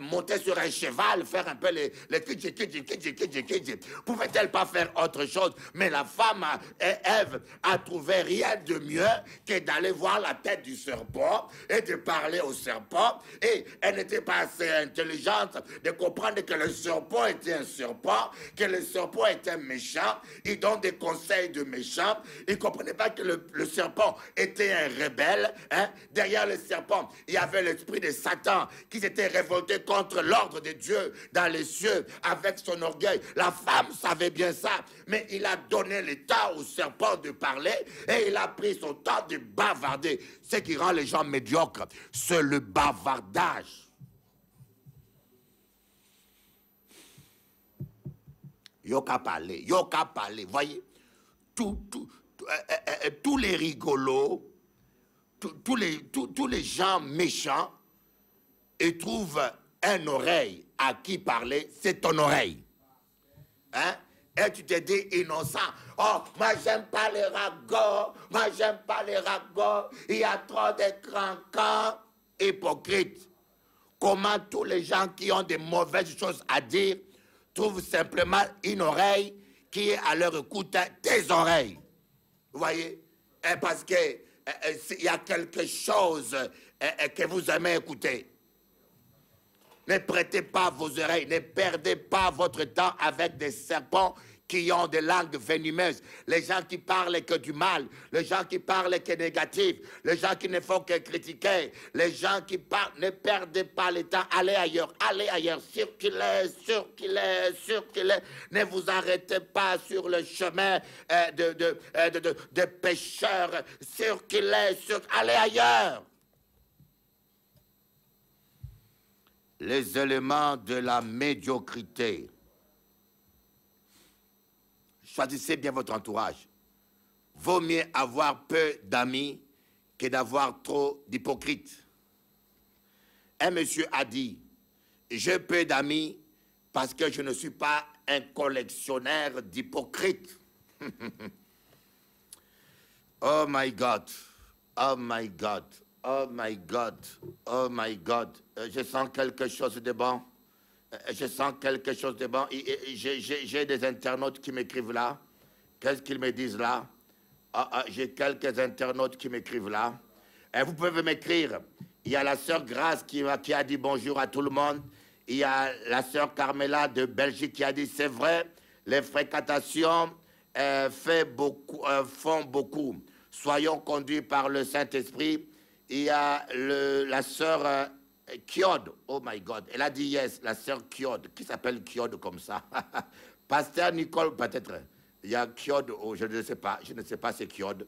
monter sur un cheval, faire un peu les kidji? Pouvait-elle pas faire autre chose? Mais la femme, Ève, a trouvé rien de mieux que d'aller voir la tête du serpent et de parler au serpent. Et elle n'était pas assez intelligente de comprendre que le serpent était un serpent, que le serpent était méchant. Il donne des conseils de méchants. Il ne comprenait pas que le serpent était un rebelle. Hein? Derrière le serpent, il y avait l'esprit de Satan qui s'était révolté contre l'ordre de Dieu dans les cieux avec son orgueil. La femme savait bien ça, mais il a donné le temps au serpent de parler et il a pris son temps de bavarder. Ce qui rend les gens médiocres, c'est le bavardage. Yoka parler, voyez, tous les rigolos, tous les gens méchants, ils trouvent un oreille à qui parler, c'est ton oreille. Hein? Et tu te dis innocent. Oh, moi j'aime pas les ragots, il y a trop de craquants, hypocrites. Comment tous les gens qui ont des mauvaises choses à dire trouvent simplement une oreille qui est à leur écoute, tes oreilles. Vous voyez? Parce qu'il y a quelque chose que vous aimez écouter. Ne prêtez pas vos oreilles, ne perdez pas votre temps avec des serpents qui ont des langues venimeuses, les gens qui parlent que du mal, les gens qui parlent que négatif, les gens qui ne font que critiquer, les gens qui parlent, ne perdez pas le temps, allez ailleurs, circulez, ne vous arrêtez pas sur le chemin de pécheurs, circulez, allez ailleurs. Les éléments de la médiocrité. Choisissez bien votre entourage. Vaut mieux avoir peu d'amis que d'avoir trop d'hypocrites. Un monsieur a dit, j'ai peu d'amis parce que je ne suis pas un collectionneur d'hypocrites. Oh my God, oh my God, oh my God, oh my God. Je sens quelque chose de bon. Je sens quelque chose de bon. J'ai des internautes qui m'écrivent là. Qu'est-ce qu'ils me disent là? J'ai quelques internautes qui m'écrivent là. Et vous pouvez m'écrire. Il y a la sœur Grace qui a dit bonjour à tout le monde. Il y a la sœur Carmela de Belgique qui a dit c'est vrai, les fréquentations font beaucoup. Soyons conduits par le Saint-Esprit. Il y a la sœur Kiod, oh my God, elle a dit yes, la sœur Kiod, qui s'appelle Kiod comme ça. Pasteur Nicole, peut-être. Il y a Kiod, oh, je ne sais pas c'est Kiod.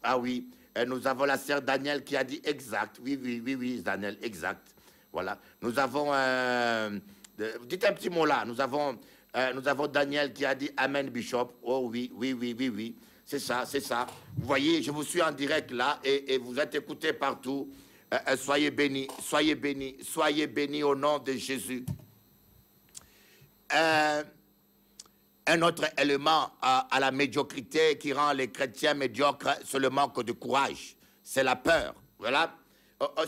Ah oui, et nous avons la sœur Daniel qui a dit exact, oui, Daniel, exact. Voilà, nous avons, dites un petit mot là, nous avons Daniel qui a dit Amen Bishop, oh oui, c'est ça. Vous voyez, je vous suis en direct là et vous êtes écoutés partout. Soyez bénis au nom de Jésus. Un autre élément à la médiocrité qui rend les chrétiens médiocres, c'est le manque de courage. C'est la peur. Voilà.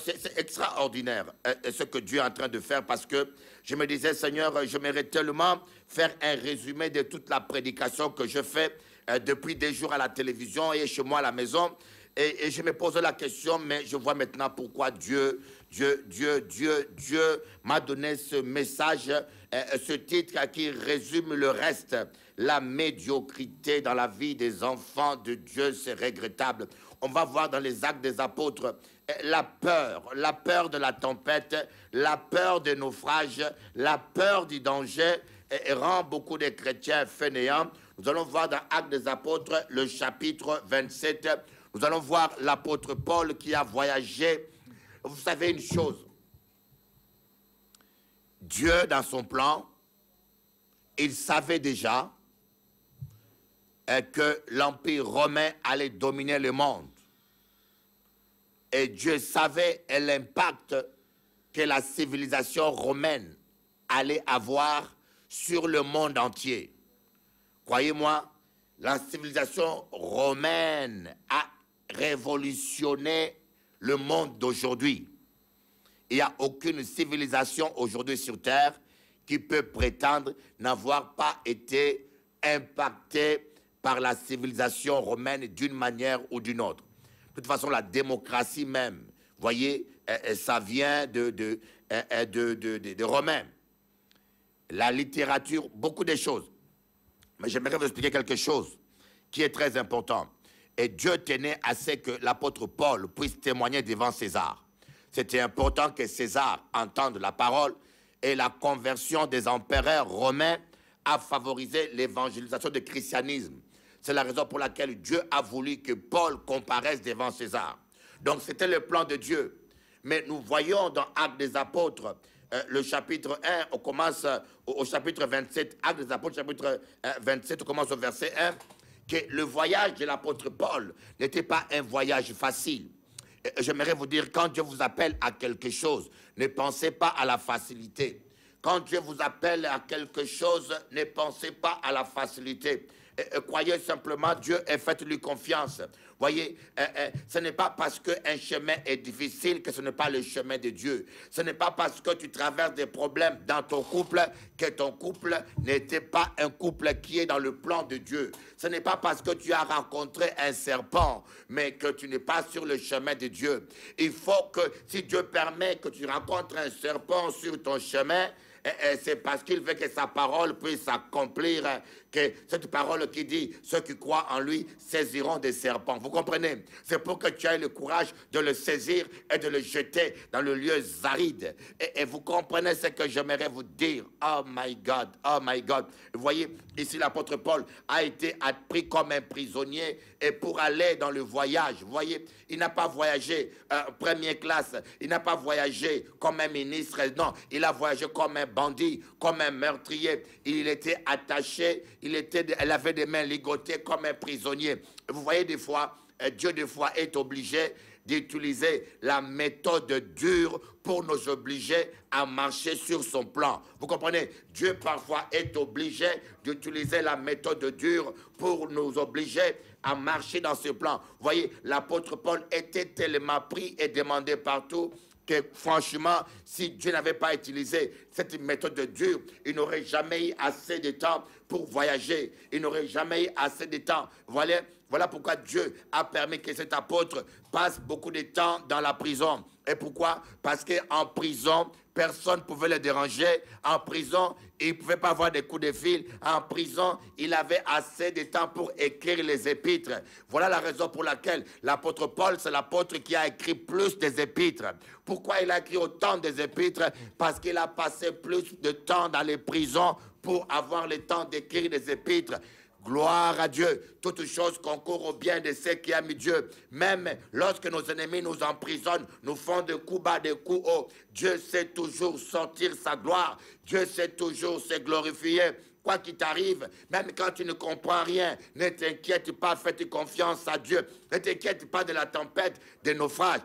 C'est extraordinaire ce que Dieu est en train de faire parce que je me disais, Seigneur, j'aimerais tellement faire un résumé de toute la prédication que je fais depuis des jours à la télévision et chez moi à la maison. Et je me pose la question, mais je vois maintenant pourquoi Dieu Dieu m'a donné ce message, ce titre qui résume le reste. La médiocrité dans la vie des enfants de Dieu, c'est regrettable. On va voir dans les Actes des Apôtres la peur de la tempête, la peur des naufrages, la peur du danger rend beaucoup de chrétiens fainéants. Nous allons voir dans Actes des Apôtres, le chapitre 27, nous allons voir l'apôtre Paul qui a voyagé. Vous savez une chose, Dieu dans son plan, il savait déjà que l'Empire romain allait dominer le monde. Et Dieu savait l'impact que la civilisation romaine allait avoir sur le monde entier. Croyez-moi, la civilisation romaine a révolutionné le monde d'aujourd'hui. Il n'y a aucune civilisation aujourd'hui sur Terre qui peut prétendre n'avoir pas été impactée par la civilisation romaine d'une manière ou d'une autre. De toute façon, la démocratie même, voyez, ça vient de Romains. La littérature, beaucoup de choses. Mais j'aimerais vous expliquer quelque chose qui est très important. Et Dieu tenait à ce que l'apôtre Paul puisse témoigner devant César. C'était important que César entende la parole et la conversion des empereurs romains a favorisé l'évangélisation du christianisme. C'est la raison pour laquelle Dieu a voulu que Paul comparaisse devant César. Donc c'était le plan de Dieu. Mais nous voyons dans Actes des Apôtres, le chapitre 1, on commence au chapitre 27, Actes des Apôtres, chapitre 27, on commence au verset 1, que le voyage de l'apôtre Paul n'était pas un voyage facile. J'aimerais vous dire, quand Dieu vous appelle à quelque chose, ne pensez pas à la facilité. Quand Dieu vous appelle à quelque chose, ne pensez pas à la facilité. Croyez simplement Dieu et faites-lui confiance. Voyez, ce n'est pas parce qu'un chemin est difficile que ce n'est pas le chemin de Dieu. Ce n'est pas parce que tu traverses des problèmes dans ton couple que ton couple n'était pas un couple qui est dans le plan de Dieu. Ce n'est pas parce que tu as rencontré un serpent, mais que tu n'es pas sur le chemin de Dieu. Il faut que, si Dieu permet que tu rencontres un serpent sur ton chemin, c'est parce qu'il veut que sa parole puisse s'accomplir, que cette parole qui dit, ceux qui croient en lui saisiront des serpents. Vous comprenez? C'est pour que tu aies le courage de le saisir et de le jeter dans le lieu aride. Et vous comprenez ce que j'aimerais vous dire. Oh my God, oh my God. Vous voyez, ici l'apôtre Paul a été pris comme un prisonnier et pour aller dans le voyage. Vous voyez, il n'a pas voyagé première classe, il n'a pas voyagé comme un ministre, non, il a voyagé comme un bandit, comme un meurtrier. Il était attaché, il avait des mains ligotées comme un prisonnier. Vous voyez, des fois, Dieu des fois est obligé d'utiliser la méthode dure pour nous obliger à marcher sur son plan. Vous comprenez? Dieu parfois est obligé d'utiliser la méthode dure pour nous obliger à marcher dans ce plan. Vous voyez, l'apôtre Paul était tellement pris et demandé partout que franchement, si Dieu n'avait pas utilisé cette méthode dure, il n'aurait jamais eu assez de temps pour voyager. Il n'aurait jamais eu assez de temps. Voilà pourquoi Dieu a permis que cet apôtre passe beaucoup de temps dans la prison. Et pourquoi? Parce qu'en prison, personne ne pouvait le déranger. En prison, il ne pouvait pas avoir des coups de fil. En prison, il avait assez de temps pour écrire les épîtres. Voilà la raison pour laquelle l'apôtre Paul, c'est l'apôtre qui a écrit plus des épîtres. Pourquoi il a écrit autant des épîtres? Parce qu'il a passé plus de temps dans les prisons pour avoir le temps d'écrire des épîtres. Gloire à Dieu. Toutes choses concourent au bien de ceux qui aiment Dieu. Même lorsque nos ennemis nous emprisonnent, nous font de coups bas, de coups hauts, Dieu sait toujours sortir sa gloire. Dieu sait toujours se glorifier. Quoi qu'il t'arrive, même quand tu ne comprends rien, ne t'inquiète pas, fais confiance à Dieu. Ne t'inquiète pas de la tempête, des naufrages.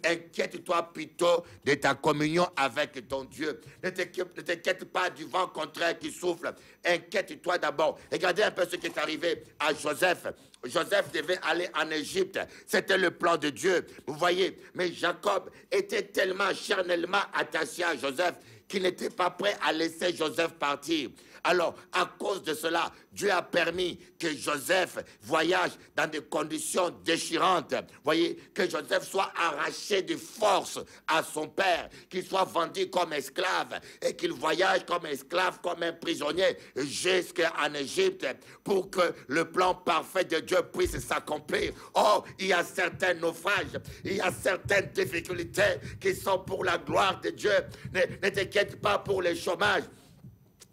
Inquiète-toi plutôt de ta communion avec ton Dieu. Ne t'inquiète pas du vent contraire qui souffle. Inquiète-toi d'abord. Regardez un peu ce qui est arrivé à Joseph. Joseph devait aller en Égypte. C'était le plan de Dieu. Vous voyez, mais Jacob était tellement charnellement attaché à Joseph qu'il n'était pas prêt à laisser Joseph partir. Alors, à cause de cela, Dieu a permis que Joseph voyage dans des conditions déchirantes. Voyez, que Joseph soit arraché de force à son père, qu'il soit vendu comme esclave et qu'il voyage comme esclave, comme un prisonnier jusqu'en Égypte pour que le plan parfait de Dieu puisse s'accomplir. Oh, il y a certains naufrages, il y a certaines difficultés qui sont pour la gloire de Dieu. Ne t'inquiète pas pour les chômages.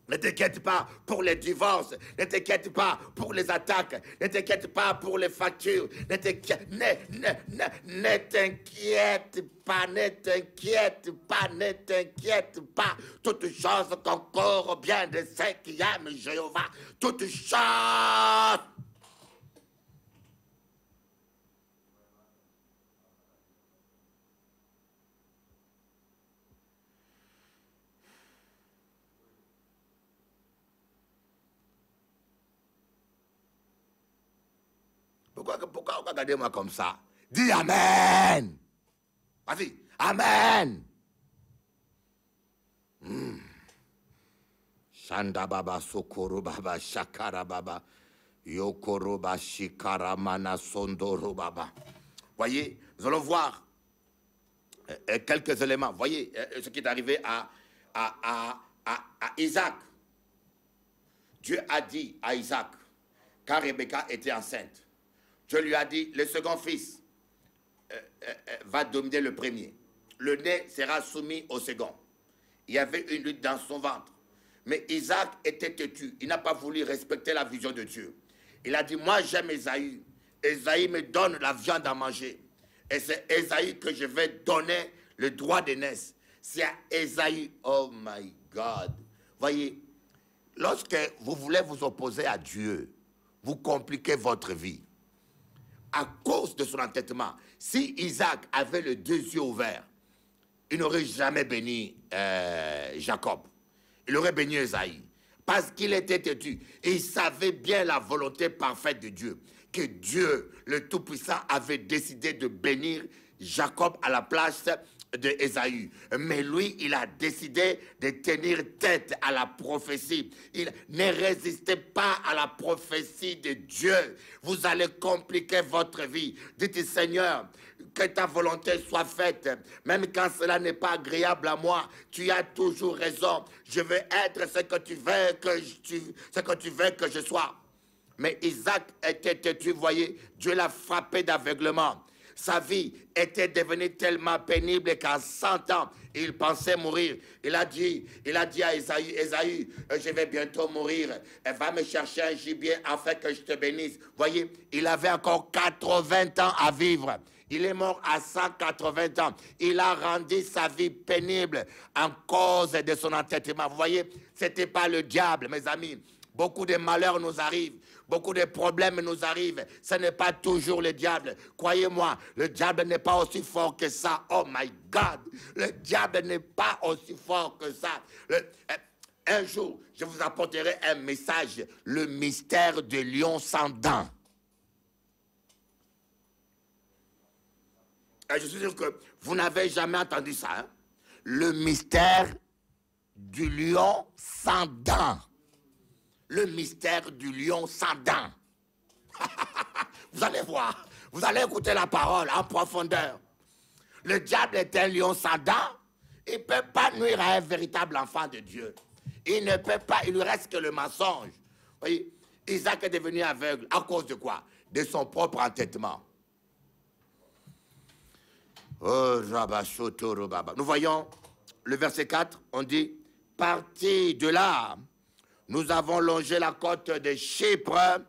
Ne t'inquiète pas pour les divorces, ne t'inquiète pas pour les attaques, ne t'inquiète pas pour les factures, ne t'inquiète pas, ne t'inquiète pas, ne t'inquiète pas. Toutes choses concourent bien de ceux qui aiment Jéhovah. Toutes choses. Pourquoi regardez-moi comme ça? Dis Amen. Vas-y, Amen. Shanda baba sokoro baba shakara baba yokoro ba shikara mana sondoro baba. Voyez, nous allons voir quelques éléments. Voyez ce qui est arrivé à Isaac. Dieu a dit à Isaac, car Rebecca était enceinte. Dieu lui a dit, le second fils va dominer le premier. Le nez sera soumis au second. Il y avait une lutte dans son ventre. Mais Isaac était têtu. Il n'a pas voulu respecter la vision de Dieu. Il a dit, moi j'aime Ésaü. Ésaü me donne la viande à manger. Et c'est Ésaü que je vais donner le droit d'aînesse. C'est à Ésaü. Oh my God. Voyez, lorsque vous voulez vous opposer à Dieu, vous compliquez votre vie. À cause de son entêtement, si Isaac avait les deux yeux ouverts, il n'aurait jamais béni Jacob. Il aurait béni Ésaü. Parce qu'il était têtu. Et il savait bien la volonté parfaite de Dieu. Que Dieu, le Tout-Puissant, avait décidé de bénir Jacob à la place de Ésaü. Mais lui, il a décidé de tenir tête à la prophétie. Il ne résistait pas à la prophétie de Dieu. Vous allez compliquer votre vie. Dites, Seigneur, que ta volonté soit faite, même quand cela n'est pas agréable à moi. Tu as toujours raison. Je veux être ce que tu veux que je sois. Mais Isaac était têtu, vous voyez, Dieu l'a frappé d'aveuglement. Sa vie était devenue tellement pénible qu'à 100 ans, il pensait mourir. Il a dit à Ésaü, Ésaü, je vais bientôt mourir. Va me chercher un gibier afin que je te bénisse. Voyez, il avait encore 80 ans à vivre. Il est mort à 180 ans. Il a rendu sa vie pénible en cause de son entêtement. Vous voyez, ce n'était pas le diable, mes amis. Beaucoup de malheurs nous arrivent. Beaucoup de problèmes nous arrivent. Ce n'est pas toujours le diable. Croyez-moi, le diable n'est pas aussi fort que ça. Oh my God! Le diable n'est pas aussi fort que ça. Un jour, je vous apporterai un message. Le mystère de lion sans dents. Et je suis sûr que vous n'avez jamais entendu ça. Hein? Le mystère du lion sans dents. Le mystère du lion sans dents. Vous allez voir, vous allez écouter la parole en profondeur. Le diable est un lion sans dents. Il ne peut pas nuire à un véritable enfant de Dieu. Il ne peut pas, il lui reste que le mensonge. Vous voyez, Isaac est devenu aveugle. À cause de quoi? De son propre entêtement. Oh, nous voyons le verset 4, on dit, parti de là, nous avons longé la côte de Chypre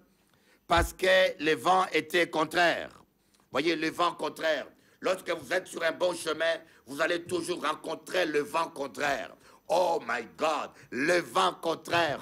parce que les vents étaient contraires. Voyez, le vent contraire. Lorsque vous êtes sur un bon chemin, vous allez toujours rencontrer le vent contraire. Oh my God, le vent contraire,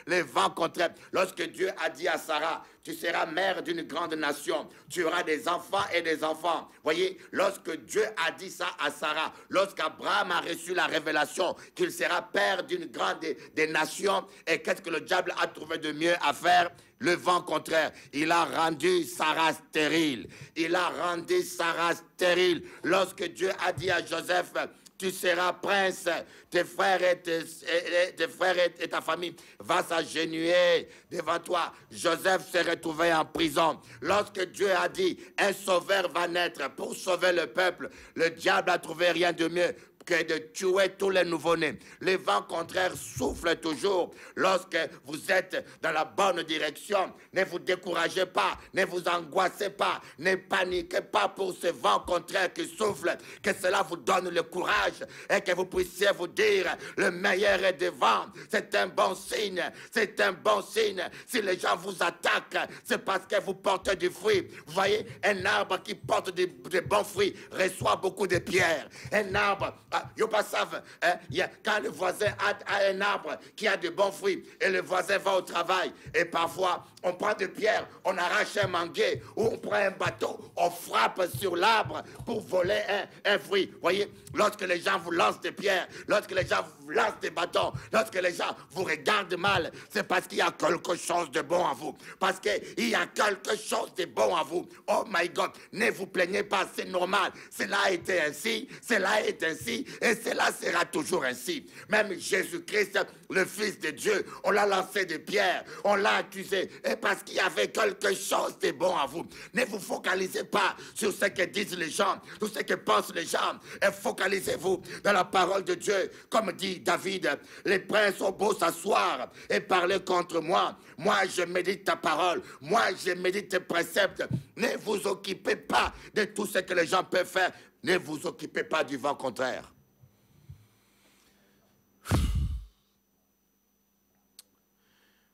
le vent contraire. Lorsque Dieu a dit à Sarah, tu seras mère d'une grande nation, tu auras des enfants et des enfants. Voyez, lorsque Dieu a dit ça à Sarah, lorsqu'Abraham a reçu la révélation qu'il sera père d'une grande des nations, et qu'est-ce que le diable a trouvé de mieux à faire? Le vent contraire. Il a rendu Sarah stérile. Il a rendu Sarah stérile. Lorsque Dieu a dit à Joseph, tu seras prince. Tes frères et ta famille vont s'agenouiller devant toi. Joseph s'est retrouvé en prison. Lorsque Dieu a dit, un sauveur va naître pour sauver le peuple, le diable a trouvé rien de mieux que de tuer tous les nouveau-nés. Les vents contraires soufflent toujours. Lorsque vous êtes dans la bonne direction, ne vous découragez pas, ne vous angoissez pas, ne paniquez pas pour ces vents contraires qui soufflent. Que cela vous donne le courage et que vous puissiez vous dire, le meilleur est devant. C'est un bon signe, c'est un bon signe. Si les gens vous attaquent, c'est parce que vous portez du fruit. Vous voyez, un arbre qui porte des bons fruits reçoit beaucoup de pierres. Un arbre, quand le voisin a un arbre qui a de bons fruits et le voisin va au travail et parfois on prend des pierres, on arrache un manguier ou on prend un bateau, on frappe sur l'arbre pour voler un fruit. Vous voyez, lorsque les gens vous lancent des pierres, lorsque les gens vous lancent des bâtons, lorsque les gens vous regardent mal, c'est parce qu'il y a quelque chose de bon en vous. Parce qu'il y a quelque chose de bon en vous. Oh my God, ne vous plaignez pas, c'est normal. Cela a été ainsi, cela est ainsi, et cela sera toujours ainsi. Même Jésus-Christ, le Fils de Dieu, on l'a lancé des pierres, on l'a accusé, et parce qu'il y avait quelque chose de bon en vous. Ne vous focalisez pas sur ce que disent les gens, sur ce que pensent les gens, et focalisez-vous dans la parole de Dieu. Comme dit David, les princes ont beau s'asseoir et parler contre moi. Moi, je médite ta parole. Moi, je médite tes préceptes. Ne vous occupez pas de tout ce que les gens peuvent faire. Ne vous occupez pas du vent contraire.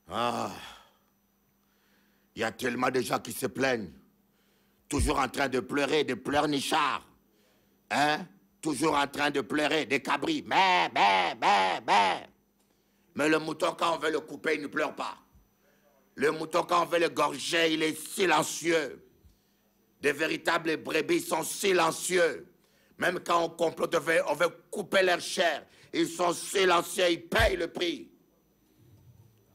Ah, il y a tellement de gens qui se plaignent, toujours en train de pleurer, de pleurnichards, hein? Toujours en train de pleurer, des cabris, mais le mouton, quand on veut le couper, il ne pleure pas. Le mouton, quand on veut le gorger, il est silencieux. Des véritables brebis sont silencieux. Même quand on complote, on veut couper leur chair, ils sont silencieux, ils payent le prix.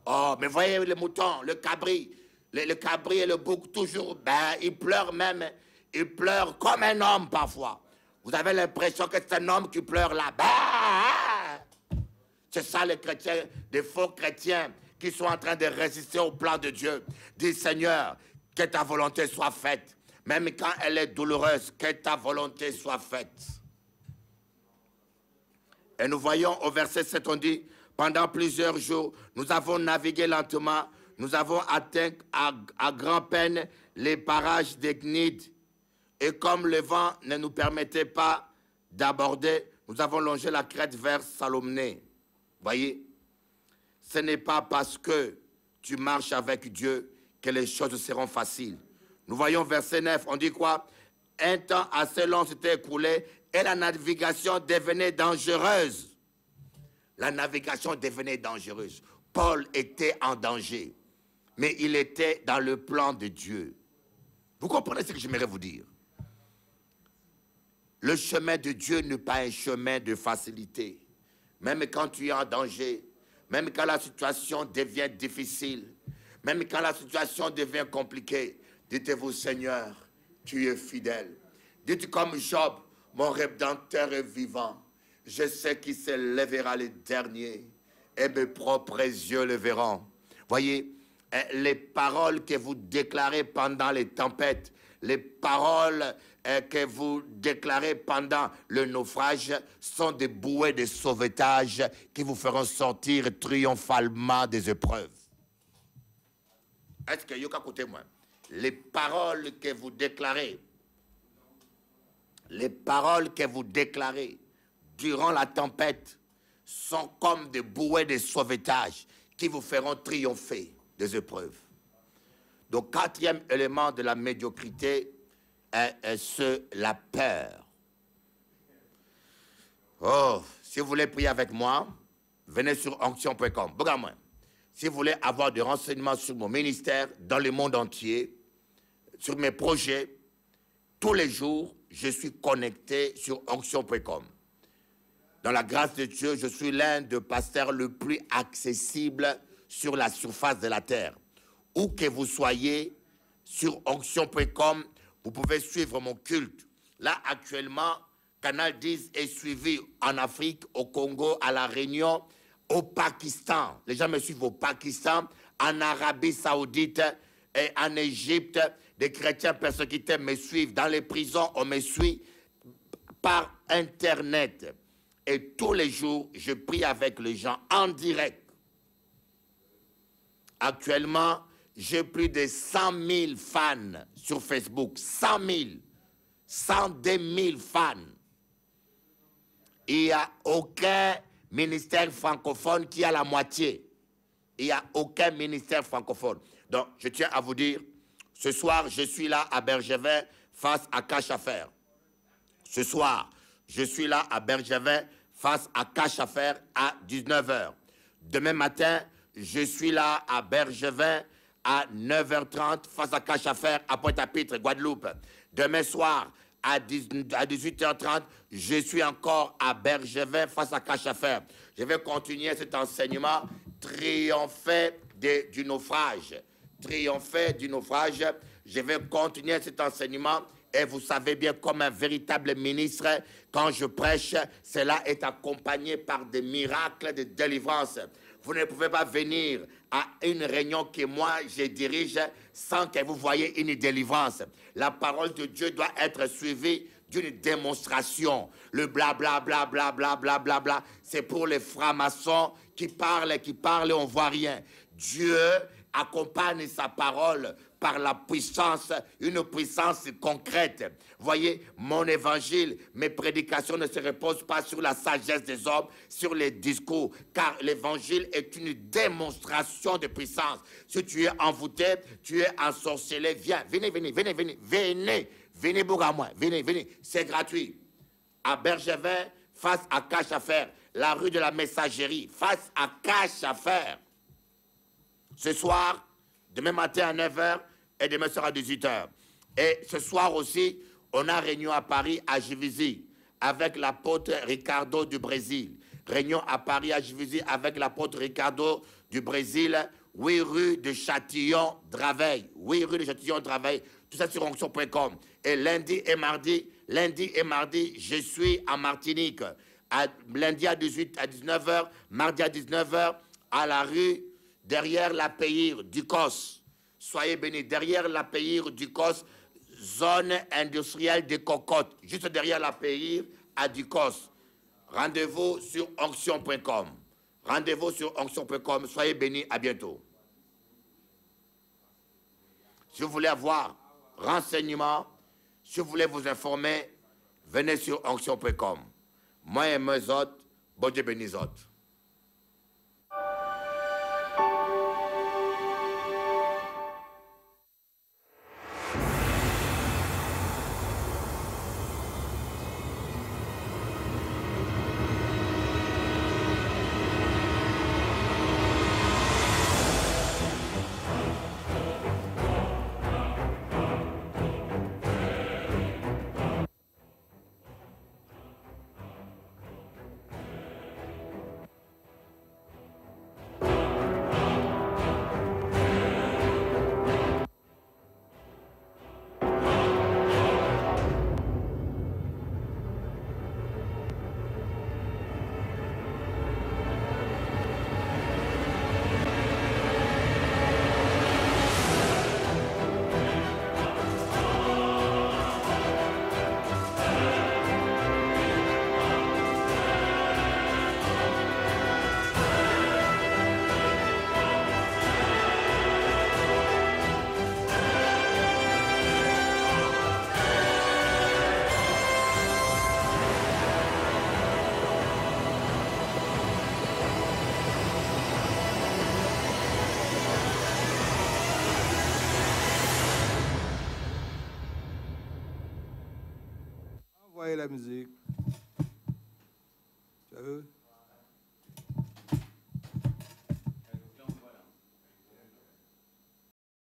Oh, mais voyez le mouton, le cabri, le cabri et le bouc, toujours, il pleure même, il pleure comme un homme parfois. Vous avez l'impression que c'est un homme qui pleure là. C'est ça les chrétiens, des faux chrétiens qui sont en train de résister au plan de Dieu. Dis Seigneur, que ta volonté soit faite. Même quand elle est douloureuse, que ta volonté soit faite. Et nous voyons au verset 7, on dit, pendant plusieurs jours, nous avons navigué lentement, nous avons atteint à grand-peine les parages des Cnides. Et comme le vent ne nous permettait pas d'aborder, nous avons longé la crête vers Salomné. Voyez, ce n'est pas parce que tu marches avec Dieu que les choses seront faciles. Nous voyons verset 9, on dit quoi? Un temps assez long s'était écoulé et la navigation devenait dangereuse. La navigation devenait dangereuse. Paul était en danger, mais il était dans le plan de Dieu. Vous comprenez ce que j'aimerais vous dire? Le chemin de Dieu n'est pas un chemin de facilité. Même quand tu es en danger, même quand la situation devient difficile, même quand la situation devient compliquée, dites-vous, Seigneur, tu es fidèle. Dites comme Job, mon Rédempteur est vivant. Je sais qu'il se lèvera le dernier et mes propres yeux le verront. Voyez, les paroles que vous déclarez pendant les tempêtes, les paroles que vous déclarez pendant le naufrage sont des bouées de sauvetage qui vous feront sortir triomphalement des épreuves. Est-ce que, écoutez-moi, les paroles que vous déclarez durant la tempête sont comme des bouées de sauvetage qui vous feront triompher des épreuves. Donc, quatrième élément de la médiocrité est la peur. Oh, si vous voulez prier avec moi, venez sur onction.com. Regardez-moi. Si vous voulez avoir des renseignements sur mon ministère dans le monde entier, sur mes projets, tous les jours, je suis connecté sur onction.com. Dans la grâce de Dieu, je suis l'un des pasteurs le plus accessible sur la surface de la terre. Où que vous soyez, sur onction.com, vous pouvez suivre mon culte. Là, actuellement, Canal 10 est suivi en Afrique, au Congo, à La Réunion, au Pakistan. Les gens me suivent au Pakistan, en Arabie Saoudite et en Égypte. Des chrétiens persécutés me suivent. Dans les prisons, on me suit par Internet. Et tous les jours, je prie avec les gens en direct. Actuellement, j'ai plus de 100 000 fans sur Facebook. 100 000. 102 000 fans. Il n'y a aucun ministère francophone qui a la moitié. Il n'y a aucun ministère francophone. Donc, je tiens à vous dire, ce soir, je suis là à Bergevin face à Cache-Affaires. Ce soir, je suis là à Bergevin face à Cache-Affaires à 19 h. Demain matin, je suis là à Bergevin à 9 h 30 face à Cache-Affaires à Pointe-à-Pitre, Guadeloupe. Demain soir, à 18 h 30, je suis encore à Bergevin face à Cache-Affaires. Je vais continuer cet enseignement, triompher du naufrage. Triompher du naufrage. Je vais continuer cet enseignement. Et vous savez bien, comme un véritable ministre, quand je prêche, cela est accompagné par des miracles de délivrance. Vous ne pouvez pas venir à une réunion que moi je dirige sans que vous voyez une délivrance. La parole de Dieu doit être suivie d'une démonstration. Le blablabla, blablabla, c'est pour les francs-maçons qui parlent, on ne voit rien. Dieu accompagne sa parole par la puissance, une puissance concrète. Voyez, mon évangile, mes prédications ne se reposent pas sur la sagesse des hommes, sur les discours, car l'évangile est une démonstration de puissance. Si tu es envoûté, tu es ensorcelé, viens, venez, Bougamouin, venez, c'est gratuit. À Bergevin, face à Cache-Affaires, la rue de la Messagerie, face à Cache-Affaires. Ce soir, demain matin à 9 h et demain soir à 18 h. Et ce soir aussi, on a réunion à Paris, à Juvisy, avec l'apôtre Ricardo du Brésil. Réunion à Paris, à Juvisy, avec l'apôtre Ricardo du Brésil, 8 rue de Châtillon-Draveil. 8 rue de Châtillon-Draveil. Tout ça sur onction.com. Et lundi et mardi, je suis en Martinique. Lundi à 19 h, mardi à 19 h, à la rue derrière l'Apéir du COS. Soyez bénis. Derrière l'Apéir du COS, zone industrielle des Cocottes. Juste derrière l'Apéir à Ducos. Rendez-vous sur onction.com. Rendez-vous sur onction.com. Soyez bénis. À bientôt. Si vous voulez avoir renseignements, si vous voulez vous informer, venez sur onction.com. Moi et mes autres, bon Dieu bénisse autres. Envoyez la musique.